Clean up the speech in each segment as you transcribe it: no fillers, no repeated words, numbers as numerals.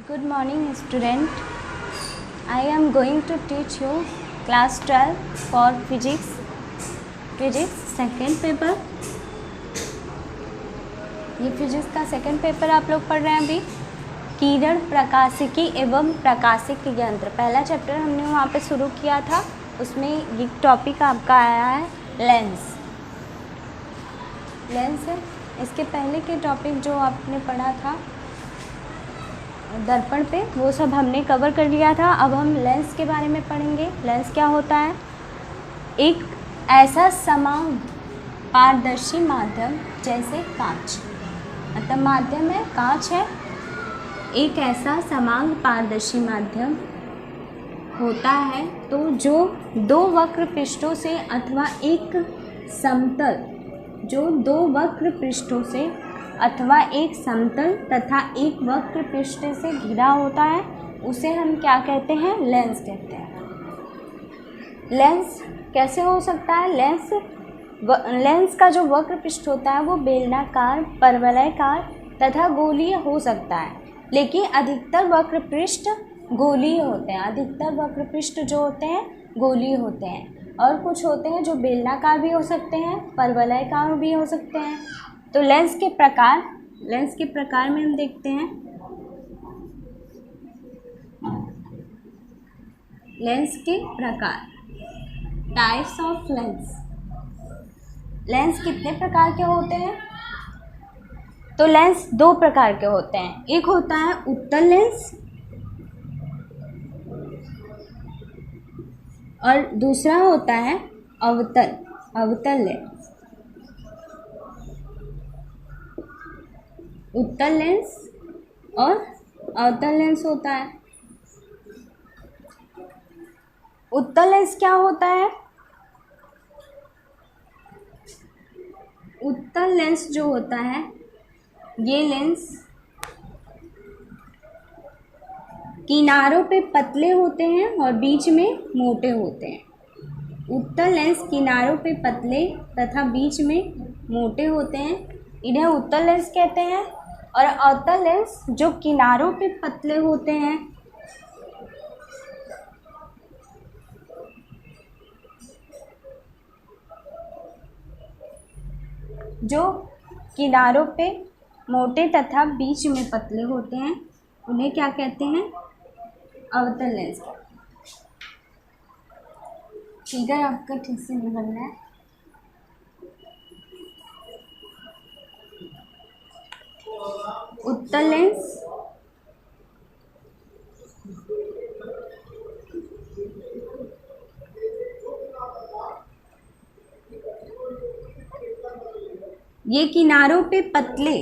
Good morning student. I am going to teach you class 12 for physics second paper. ये physics का second paper आप लोग पढ़ रहे हैं अभी। किरण प्रकाशिकी एवं प्रकाशिक यंत्र पहला चैप्टर हमने वहाँ पे शुरू किया था, उसमें ये टॉपिक आपका आया है लेंस है। इसके पहले के टॉपिक जो आपने पढ़ा था दर्पण पे, वो सब हमने कवर कर लिया था। अब हम लेंस के बारे में पढ़ेंगे। लेंस क्या होता है? एक ऐसा समान पारदर्शी माध्यम जैसे कांच, मतलब माध्यम है कांच है, एक ऐसा समान पारदर्शी माध्यम होता है तो जो दो वक्र पृष्ठों से अथवा एक समतल अथवा एक समतल तथा एक वक्र पृष्ठ से घिरा होता है, उसे हम क्या कहते हैं? लेंस कहते हैं। लेंस कैसे हो सकता है? लेंस का जो वक्र पृष्ठ होता है वो बेलनाकार, परवलयाकार तथा गोलीय हो सकता है, लेकिन अधिकतर वक्र पृष्ठ गोलीय होते हैं। अधिकतर वक्र पृष्ठ जो होते हैं गोलीय होते हैं, और कुछ होते हैं जो बेलनाकार भी हो सकते हैं, परवलयाकार भी हो सकते हैं। तो लेंस के प्रकार में हम देखते हैं। लेंस के प्रकार, टाइप्स ऑफ लेंस। लेंस कितने प्रकार के होते हैं? तो लेंस दो प्रकार के होते हैं। एक होता है उत्तल लेंस और दूसरा होता है अवतल लेंस। उत्तल लेंस और अवतल लेंस होता है। उत्तल लेंस क्या होता है? उत्तल लेंस जो होता है, ये लेंस किनारों पे पतले होते हैं और बीच में मोटे होते हैं। उत्तल लेंस किनारों पे पतले तथा बीच में मोटे होते हैं, इन्हें उत्तल लेंस कहते हैं। और अवतल लेंस जो किनारों पे पतले होते हैं, जो किनारों पे मोटे तथा बीच में पतले होते हैं, उन्हें क्या कहते हैं? अवतल लेंस। फिगर आपका ठीक से नहीं बनना है। उत्तल लेंस ये किनारों पे पतले,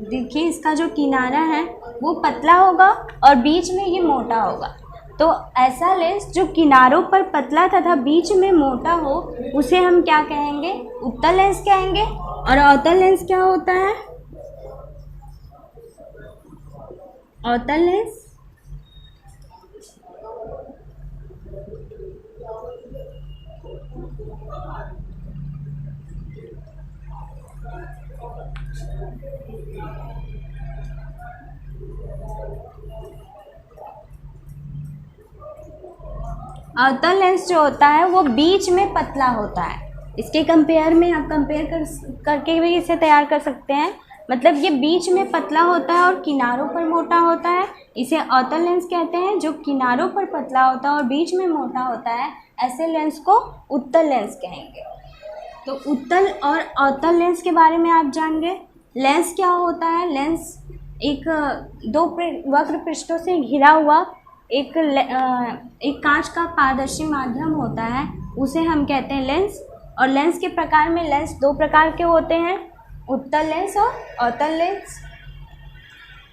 देखिए इसका जो किनारा है वो पतला होगा और बीच में ये मोटा होगा। तो ऐसा लेंस जो किनारों पर पतला तथा बीच में मोटा हो, उसे हम क्या कहेंगे? उत्तल लेंस कहेंगे। और अवतल लेंस क्या होता है? अवतल लेंस अवतल लेंस जो होता है वो बीच में पतला होता है। इसके कंपेयर में आप करके भी इसे तैयार कर सकते हैं। मतलब ये बीच में पतला होता है और किनारों पर मोटा होता है, इसे अवतल लेंस कहते हैं। जो किनारों पर पतला होता है और बीच में मोटा होता है, ऐसे लेंस को उत्तल लेंस कहेंगे। तो उत्तल और अवतल लेंस के बारे में आप जान गए। लेंस क्या होता है? लेंस एक दो वक्र पृष्ठों से घिरा हुआ एक कांच का पारदर्शी माध्यम होता है, उसे हम कहते हैं लेंस। और लेंस के प्रकार में लेंस दो प्रकार के होते हैं, उत्तल लेंस और अवतल लेंस।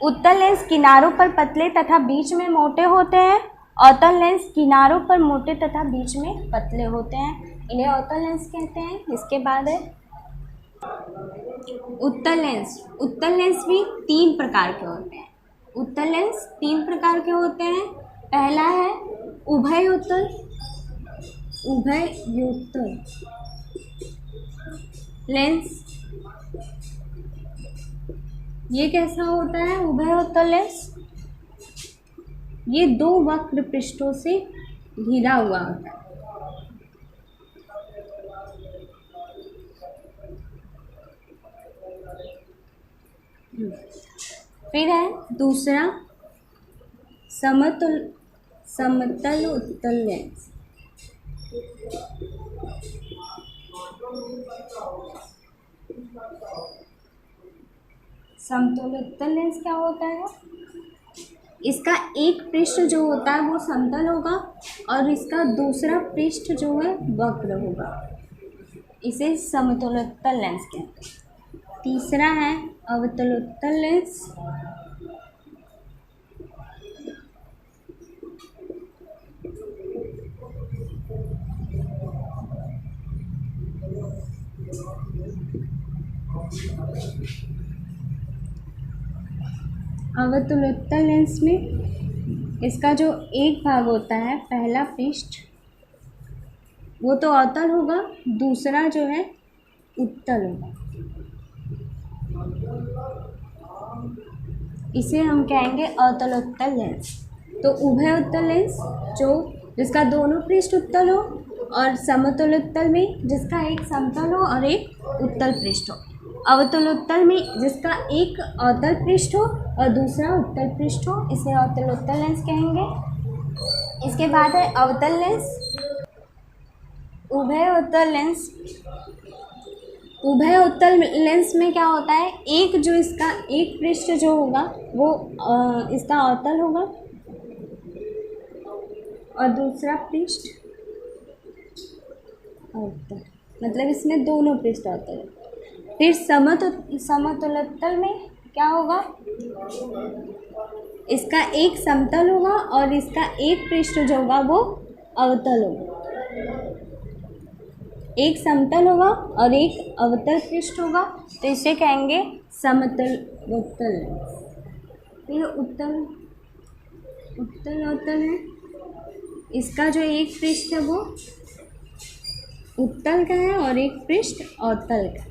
उत्तल लेंस किनारों पर पतले तथा बीच में मोटे होते हैं। अवतल लेंस किनारों पर मोटे तथा बीच में पतले होते हैं, इन्हें अवतल लेंस कहते हैं। इसके बाद है उत्तल लेंस। उत्तल लेंस भी तीन प्रकार के होते हैं। उत्तल लेंस तीन प्रकार के होते हैं। पहला है उभयोत्तल लेंस। ये कैसा होता है उभयोत्तल लेंस? ये दो वक्र पृष्ठों से घिरा हुआ होता है। फिर है दूसरा समतल उत्तल लेंस। समतल उत्तल लेंस क्या होता है? इसका एक पृष्ठ जो होता है वो समतल होगा और इसका दूसरा पृष्ठ जो है वक्र होगा। इसे समतलोत्तल लेंस कहते हैं। तीसरा है अवतलोत्तल लेंस। अवतलोत्तल लेंस में इसका जो एक भाग होता है, पहला पृष्ठ, वो तो अवतल होगा, दूसरा जो है उत्तल होगा। इसे हम कहेंगे अवतलोत्तल लेंस। तो उभय उत्तल लेंस जिसका दोनों पृष्ठ उत्तल हो, और समतलोत्तल में जिसका एक समतल हो और एक उत्तल पृष्ठ हो। अवतलोत्तल में जिसका एक अवतल पृष्ठ हो और दूसरा उत्तल पृष्ठ हो, इसे अवतलोत्तल लेंस कहेंगे। इसके बाद है अवतल लेंस। उभय उत्तल लेंस। उभय उत्तल लेंस में क्या होता है, एक जो इसका एक पृष्ठ जो होगा वो इसका अवतल होगा और दूसरा पृष्ठ अवतल, मतलब इसमें दोनों पृष्ठ अवतल है। फिर समतलोत्तल में क्या होगा, इसका एक समतल होगा और इसका एक पृष्ठ जो होगा वो अवतल होगा। एक समतल होगा और एक अवतल पृष्ठ होगा, तो इसे कहेंगे समतलोत्तल लेंस। फिर उत्तल है। इसका जो एक पृष्ठ है वो उत्तल का है और एक पृष्ठ अवतल का।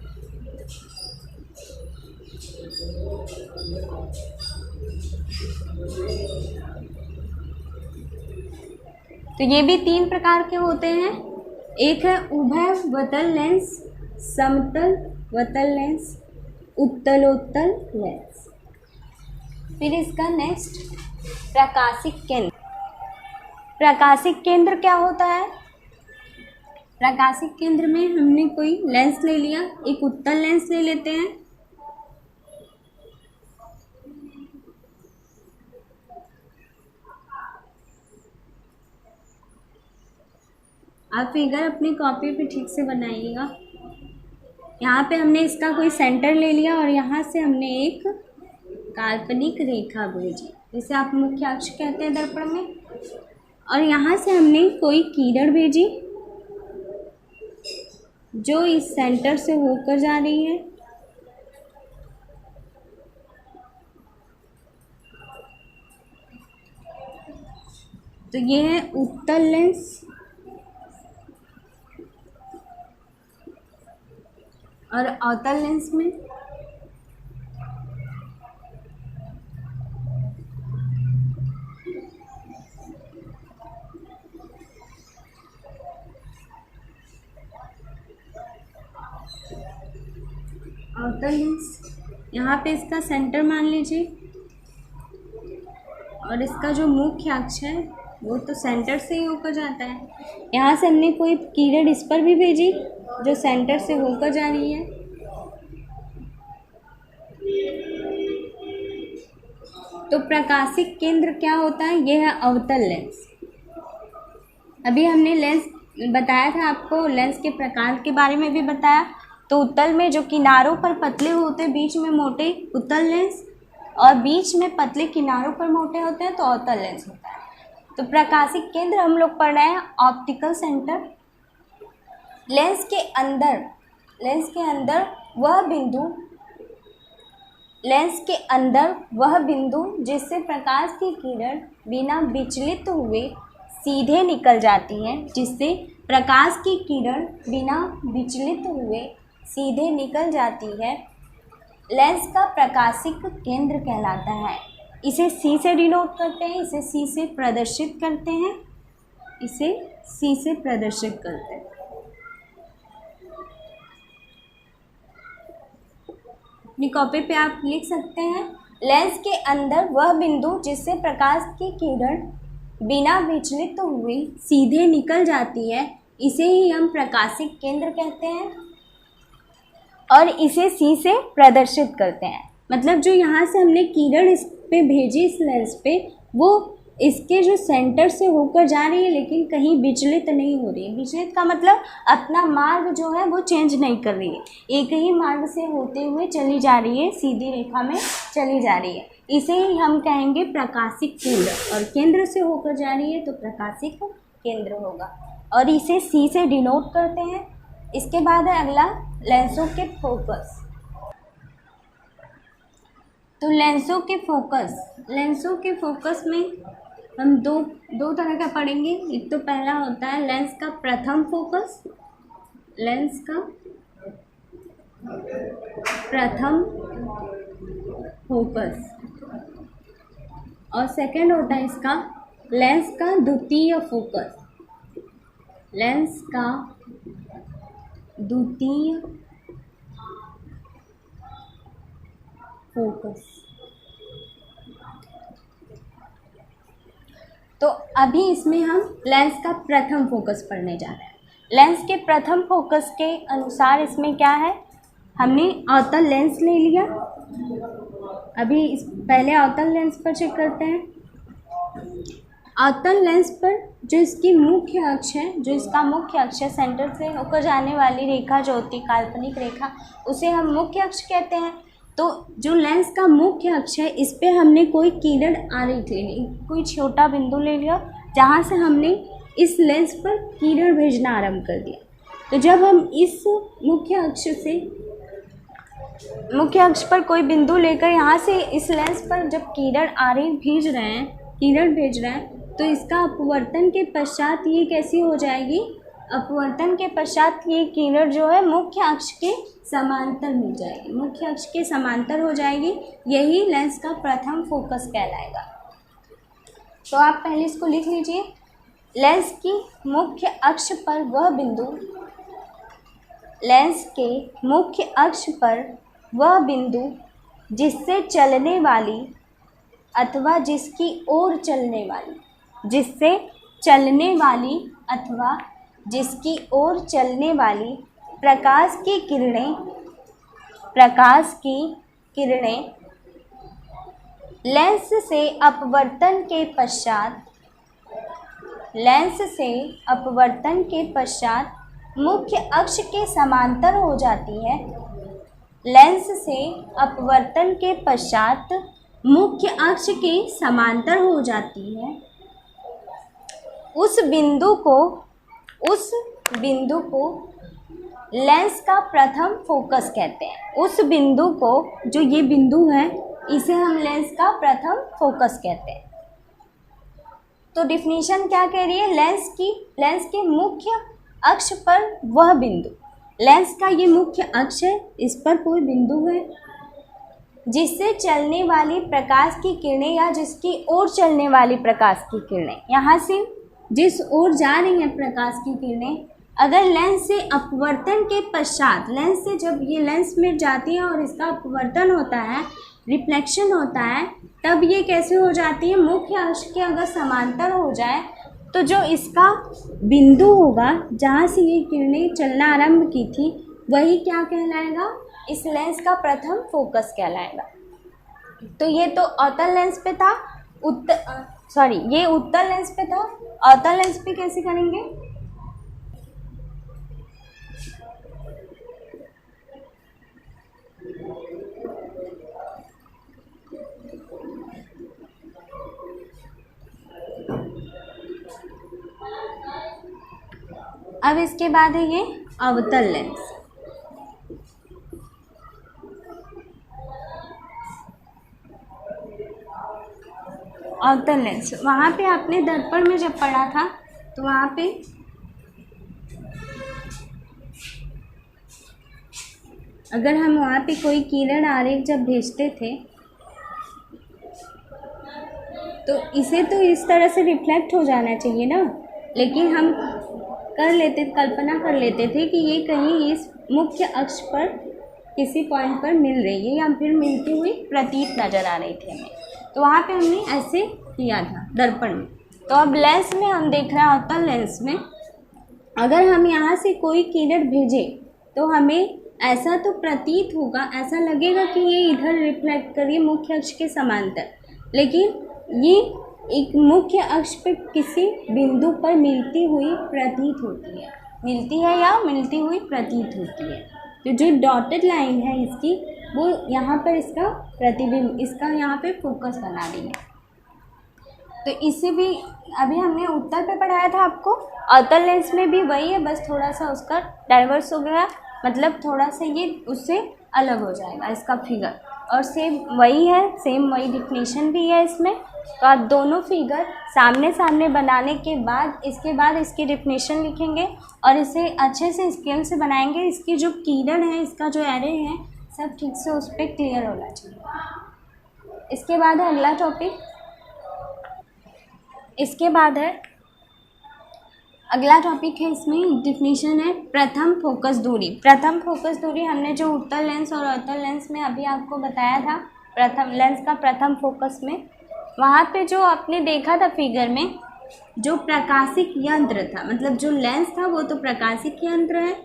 तो ये भी तीन प्रकार के होते हैं। एक है उभयवतल लेंस, समतलवतल लेंस, उत्तलोत्तल लेंस। फिर इसका नेक्स्ट प्रकाशिक केंद्र। प्रकाशिक केंद्र क्या होता है? प्रकाशिक केंद्र में हमने कोई लेंस ले लिया, एक उत्तल लेंस ले लेते हैं। आप फिगर अपनी कॉपी पे ठीक से बनाइएगा। यहाँ पे हमने इसका कोई सेंटर ले लिया और यहाँ से हमने एक काल्पनिक रेखा भेजी, जिसे आप मुख्य अक्ष कहते हैं दर्पण में। और यहाँ से हमने कोई किरण भेजी जो इस सेंटर से होकर जा रही है। तो ये है उत्तल लेंस। और अवतल लेंस में अवतल लेंस, यहाँ पे इसका सेंटर मान लीजिए और इसका जो मुख्य अक्ष है वो तो सेंटर से ही होकर जाता है। यहाँ से हमने कोई किरण इस पर भी भेजी जो सेंटर से होकर जा रही है। तो प्रकाशिक केंद्र क्या होता है? यह है अवतल लेंस। अभी हमने लेंस बताया था आपको, लेंस के प्रकार के बारे में भी बताया। तो उत्तल में जो किनारों पर पतले होते हैं, बीच में मोटे, उत्तल लेंस, और बीच में पतले किनारों पर मोटे होते हैं तो अवतल लेंस होता है। तो प्रकाशिक केंद्र हम लोग पढ़ रहे हैं ऑप्टिकल सेंटर। लेंस के अंदर वह बिंदु जिससे प्रकाश की किरण बिना विचलित हुए सीधे निकल जाती है, लेंस का प्रकाशिक केंद्र कहलाता है। इसे सी से डिनोट करते हैं, इसे सी से प्रदर्शित करते हैं, इसे सी से प्रदर्शित करते हैं। अपनी कॉपी पे आप लिख सकते हैं, लेंस के अंदर वह बिंदु जिससे प्रकाश की किरण बिना विचलित हुए सीधे निकल जाती है, इसे ही हम प्रकाशिक केंद्र कहते हैं और इसे सी से प्रदर्शित करते हैं। मतलब जो यहाँ से हमने किरण इस पे भेजी इस लेंस पे, वो इसके जो सेंटर से होकर जा रही है लेकिन कहीं विचलित नहीं हो रही है। विचलित का मतलब अपना मार्ग जो है वो चेंज नहीं कर रही है, एक ही मार्ग से होते हुए चली जा रही है, सीधी रेखा में चली जा रही है। इसे ही हम कहेंगे प्रकाशिक केंद्र, और केंद्र से होकर जा रही है तो प्रकाशिक केंद्र होगा, और इसे सी से डिनोट करते हैं। इसके बाद है अगला लेंसों के फोकस। तो लेंसों के फोकस में हम दो तरह का पढ़ेंगे। एक तो पहला होता है लेंस का प्रथम फोकस, और सेकंड होता है इसका लेंस का द्वितीय फोकस। तो अभी इसमें हम लेंस का प्रथम फोकस पढ़ने जा रहे हैं। लेंस के प्रथम फोकस के अनुसार इसमें क्या है, हमने अवतल लेंस ले लिया। अभी पहले अवतल लेंस पर चेक करते हैं। अवतल लेंस पर जो इसका मुख्य अक्ष है, सेंटर से होकर जाने वाली रेखा जो होती है काल्पनिक रेखा, उसे हम मुख्य अक्ष कहते हैं। तो जो लेंस का मुख्य अक्ष है, इस पे हमने कोई किरण आरेख ले ली, कोई छोटा बिंदु ले लिया जहाँ से हमने इस लेंस पर किरण भेजना आरंभ कर दिया। तो जब हम इस मुख्य अक्ष पर कोई बिंदु लेकर यहाँ से इस लेंस पर जब किरण आरेख भेज रहे हैं, तो इसका अपवर्तन के पश्चात ये कैसी हो जाएगी, अपवर्तन के पश्चात ये किरण जो है मुख्य अक्ष के समांतर मिल जाएगी, मुख्य अक्ष के समांतर हो जाएगी। यही लेंस का प्रथम फोकस कहलाएगा। तो आप पहले इसको लिख लीजिए। लेंस के मुख्य अक्ष पर वह बिंदु जिससे चलने वाली अथवा जिसकी ओर चलने वाली प्रकाश की किरणें लेंस से अपवर्तन के पश्चात मुख्य अक्ष के समांतर हो जाती है। लेंस से अपवर्तन के पश्चात मुख्य अक्ष के समांतर हो जाती है। उस बिंदु को लेंस का प्रथम फोकस कहते हैं। उस बिंदु को, जो ये बिंदु है, इसे हम लेंस का प्रथम फोकस कहते हैं। तो डिफिनीशन क्या कह रही है, लेंस के मुख्य अक्ष पर वह बिंदु, लेंस का ये मुख्य अक्ष है, इस पर कोई बिंदु है जिससे चलने वाली प्रकाश की किरणें या जिसकी ओर चलने वाली प्रकाश की किरणें, यहाँ से जिस ओर जा रही हैं प्रकाश की किरणें, अगर लेंस से अपवर्तन के पश्चात, लेंस से जब ये लेंस मिट जाती है और इसका अपवर्तन होता है, रिफ्लेक्शन होता है, तब ये कैसे हो जाती है, मुख्य अक्ष के अगर समांतर हो जाए तो जो इसका बिंदु होगा जहाँ से ये किरणें चलना आरंभ की थी, वही क्या कहलाएगा, इस लेंस का प्रथम फोकस कहलाएगा। तो ये तो अवतल लेंस पे था, ये उत्तल लेंस पे था। अवतल लेंस पे कैसे करेंगे, अब इसके बाद है ये अवतल लेंस। अवतल लेंस, वहाँ पे आपने दर्पण में जब पढ़ा था तो वहाँ पे अगर हम वहाँ पे कोई किरण आरेख जब भेजते थे तो इसे तो इस तरह से रिफ्लेक्ट हो जाना चाहिए ना, लेकिन हम कल्पना कर लेते थे कि ये कहीं इस मुख्य अक्ष पर किसी पॉइंट पर मिल रही है या फिर मिलती हुई प्रतीत नज़र आ रही थी हमें। तो वहाँ पे हमने ऐसे किया था दर्पण में। तो अब लेंस में हम देख रहे होता लेंस में अगर हम यहाँ से कोई किरण भेजें तो हमें ऐसा तो प्रतीत होगा, ऐसा लगेगा कि ये इधर रिफ्लेक्ट कर रही है मुख्य अक्ष के समांतर, लेकिन ये एक मुख्य अक्ष पे किसी बिंदु पर मिलती हुई प्रतीत होती है, मिलती है या मिलती हुई प्रतीत होती है। तो जो डॉटेड लाइन है इसकी वो यहाँ पर इसका प्रतिबिंब, इसका यहाँ पे फोकस बना रही है। तो इसे भी अभी हमने उत्तल पे पढ़ाया था आपको, अवतल लेंस में भी वही है, बस थोड़ा सा उसका डाइवर्स हो गया, मतलब थोड़ा सा ये उससे अलग हो जाएगा इसका फिगर, और सेम वही है, सेम वही डिफिनेशन भी है इसमें। तो आप दोनों फिगर सामने सामने बनाने के बाद इसके बाद इसकी डिफिनेशन लिखेंगे और इसे अच्छे से स्केल से बनाएंगे। इसकी जो किरण है, इसका जो एरे है, सब ठीक से उस पर क्लियर होना चाहिए। इसके बाद है अगला टॉपिक, इसके बाद है अगला टॉपिक है, इसमें डिफिनीशन है प्रथम फोकस दूरी। प्रथम फोकस दूरी हमने जो उत्तल लेंस और अवतल लेंस में अभी आपको बताया था, प्रथम लेंस का प्रथम फोकस में, वहाँ पे जो आपने देखा था फिगर में, जो प्रकाशिक यंत्र था, मतलब जो लेंस था वो तो प्रकाशिक यंत्र है,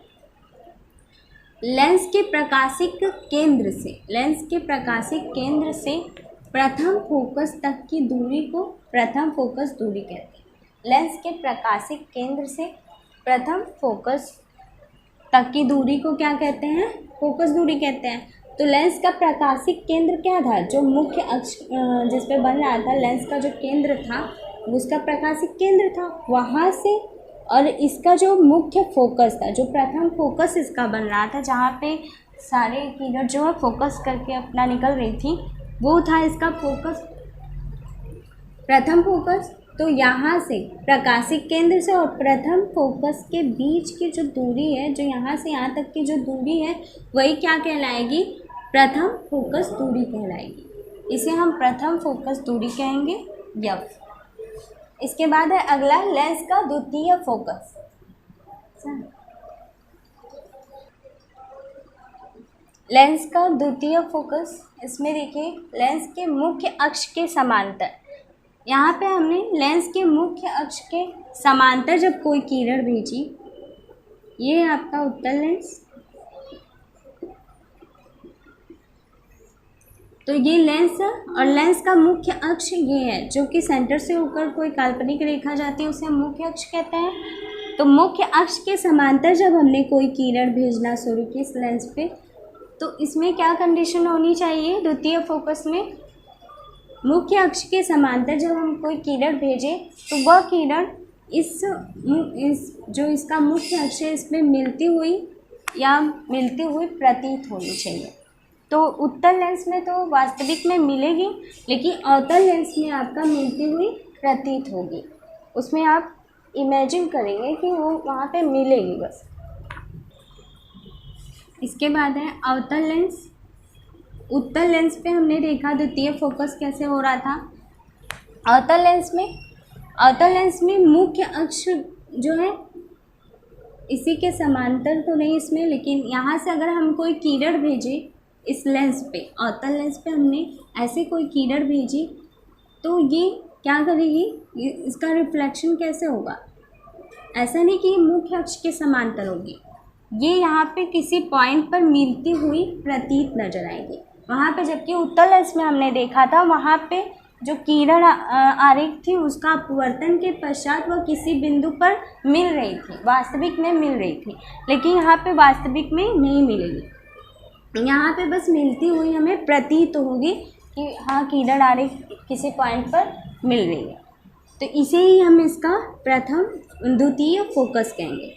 लेंस के प्रकाशिक केंद्र से, लेंस के प्रकाशिक केंद्र से प्रथम फोकस तक की दूरी को प्रथम फोकस दूरी कहते हैं। लेंस के प्रकाशिक केंद्र से प्रथम फोकस तक की दूरी को क्या कहते हैं? फोकस दूरी कहते हैं। तो लेंस का प्रकाशिक केंद्र क्या था? जो मुख्य अक्ष जिस पे बन रहा था, लेंस का जो केंद्र था उसका प्रकाशिक केंद्र था, वहाँ से, और इसका जो मुख्य फोकस था, जो प्रथम फोकस इसका बन रहा था, जहाँ पे सारे किरण जो है फोकस करके अपना निकल रही थी, वो था इसका फोकस, प्रथम फोकस। तो यहाँ से प्रकाशिक केंद्र से और प्रथम फोकस के बीच की जो दूरी है, जो यहाँ से यहाँ तक की जो दूरी है, वही क्या कहलाएगी? प्रथम फोकस दूरी कहलाएगी। इसे हम प्रथम फोकस दूरी कहेंगे, एफ। इसके बाद है अगला लेंस का द्वितीय फोकस। लेंस का द्वितीय फोकस, इसमें देखिए लेंस के मुख्य अक्ष के समांतर, यहाँ पे हमने लेंस के मुख्य अक्ष के समांतर जब कोई किरण भेजी, ये है आपका उत्तल लेंस, तो ये लेंस और लेंस का मुख्य अक्ष ये है, जो कि सेंटर से होकर कोई काल्पनिक रेखा जाती है उसे हम मुख्य अक्ष कहते हैं। तो मुख्य अक्ष के समांतर जब हमने कोई किरण भेजना शुरू की इस लेंस पे, तो इसमें क्या कंडीशन होनी चाहिए? द्वितीय फोकस में मुख्य अक्ष के समांतर जब हम कोई किरण भेजें तो वह किरण इस जो इसका मुख्य अक्ष है इसमें मिलती हुई या मिलती हुई प्रतीत होनी चाहिए। तो उत्तल लेंस में तो वास्तविक में मिलेगी, लेकिन अवतल लेंस में आपका मिलती हुई प्रतीत होगी, उसमें आप इमेजिन करेंगे कि वो वहाँ पे मिलेगी बस। इसके बाद है अवतल लेंस। उत्तल लेंस पे हमने देखा द्वितीय फोकस कैसे हो रहा था। अवतल लेंस में मुख्य अक्ष जो है इसी के समांतर तो नहीं इसमें, लेकिन यहाँ से अगर हम कोई किरण भेजें इस लेंस पे, अवतल लेंस पे हमने ऐसे कोई किरण भेजी, तो ये क्या करेगी? इसका रिफ्लेक्शन कैसे होगा? ऐसा नहीं कि मुख्य अक्ष के समांतर होगी, ये यहाँ पे किसी पॉइंट पर मिलती हुई प्रतीत नजर आएगी वहाँ पे। जबकि उत्तल लेंस में हमने देखा था वहाँ पे जो किरण आरेख थी उसका अपवर्तन के पश्चात वह किसी बिंदु पर मिल रही थी, वास्तविक में मिल रही थी, लेकिन यहाँ पे वास्तविक में नहीं मिलेगी। यहाँ पे बस मिलती हुई हमें प्रतीत होगी कि हाँ किरण आरेख किसी पॉइंट पर मिल रही है। तो इसे ही हम इसका द्वितीय फोकस कहेंगे।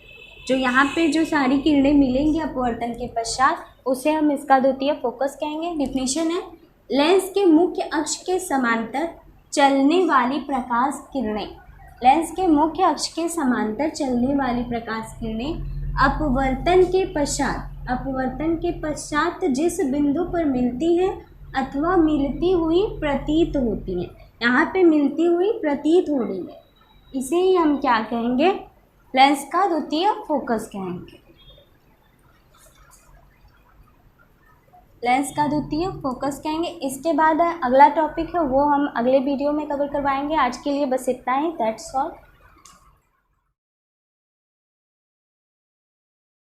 जो यहाँ पे जो सारी किरणें मिलेंगी अपवर्तन के पश्चात, उसे हम इसका द्वितीय फोकस कहेंगे। डिफिनीशन है लेंस के मुख्य अक्ष के समांतर चलने वाली प्रकाश किरणें, लेंस के मुख्य अक्ष के समांतर चलने वाली प्रकाश किरणें अपवर्तन के पश्चात जिस बिंदु पर मिलती है अथवा मिलती हुई प्रतीत होती हैं। यहाँ पे मिलती हुई प्रतीत हो रही है, इसे ही हम क्या कहेंगे, लेंस का द्वितीय फोकस कहेंगे। लेंस का द्वितीय फोकस कहेंगे। इसके बाद अगला टॉपिक है वो हम अगले वीडियो में कवर करवाएंगे। आज के लिए बस इतना ही। That's all.